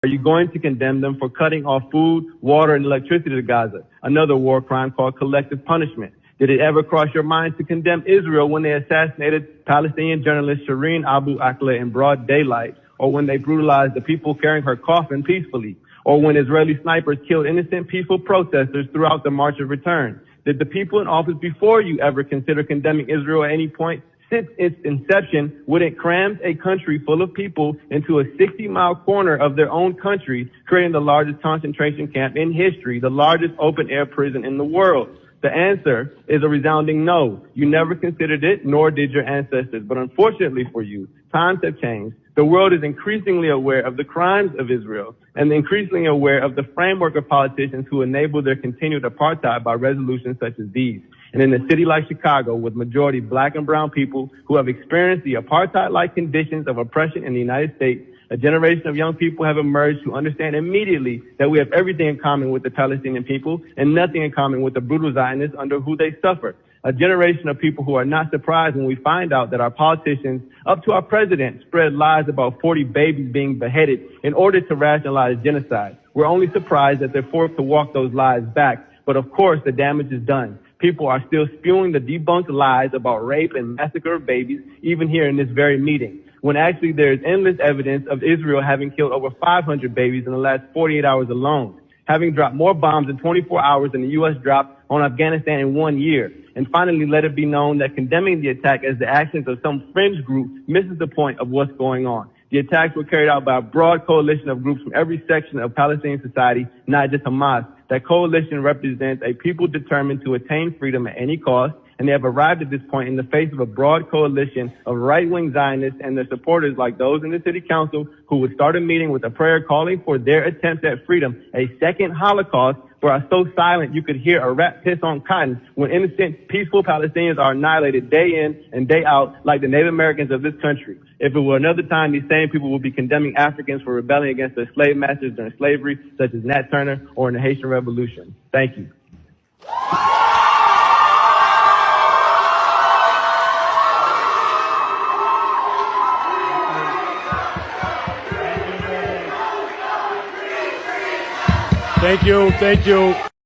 Are you going to condemn them for cutting off food, water, and electricity to Gaza? Another war crime called collective punishment. Did it ever cross your mind to condemn Israel when they assassinated Palestinian journalist Shireen Abu Akleh in broad daylight, or when they brutalized the people carrying her coffin peacefully, or when Israeli snipers killed innocent peaceful protesters throughout the March of Return? Did the people in office before you ever consider condemning Israel at any point? Since its inception, when it crammed a country full of people into a 60-mile corner of their own country, creating the largest concentration camp in history, the largest open-air prison in the world? The answer is a resounding no. You never considered it, nor did your ancestors. But unfortunately for you, times have changed. The world is increasingly aware of the crimes of Israel and increasingly aware of the framework of politicians who enable their continued apartheid by resolutions such as these. And in a city like Chicago, with majority black and brown people who have experienced the apartheid-like conditions of oppression in the United States, a generation of young people have emerged who understand immediately that we have everything in common with the Palestinian people and nothing in common with the brutal Zionists under who they suffer. A generation of people who are not surprised when we find out that our politicians, up to our president, spread lies about 40 babies being beheaded in order to rationalize genocide. We're only surprised that they're forced to walk those lies back. But of course, the damage is done. People are still spewing the debunked lies about rape and massacre of babies, even here in this very meeting, when actually there is endless evidence of Israel having killed over 500 babies in the last 48 hours alone, having dropped more bombs in 24 hours than the U.S. dropped on Afghanistan in 1 year. And finally, let it be known that condemning the attack as the actions of some fringe group misses the point of what's going on. The attacks were carried out by a broad coalition of groups from every section of Palestinian society, not just Hamas. That coalition represents a people determined to attain freedom at any cost, and they have arrived at this point in the face of a broad coalition of right-wing Zionists and their supporters like those in the city council who would start a meeting with a prayer calling for their attempts at freedom, a second Holocaust, where are so silent you could hear a rat piss on cotton when innocent, peaceful Palestinians are annihilated day in and day out like the Native Americans of this country. If it were another time, these same people would be condemning Africans for rebelling against their slave masters during slavery, such as Nat Turner or in the Haitian Revolution. Thank you. Thank you.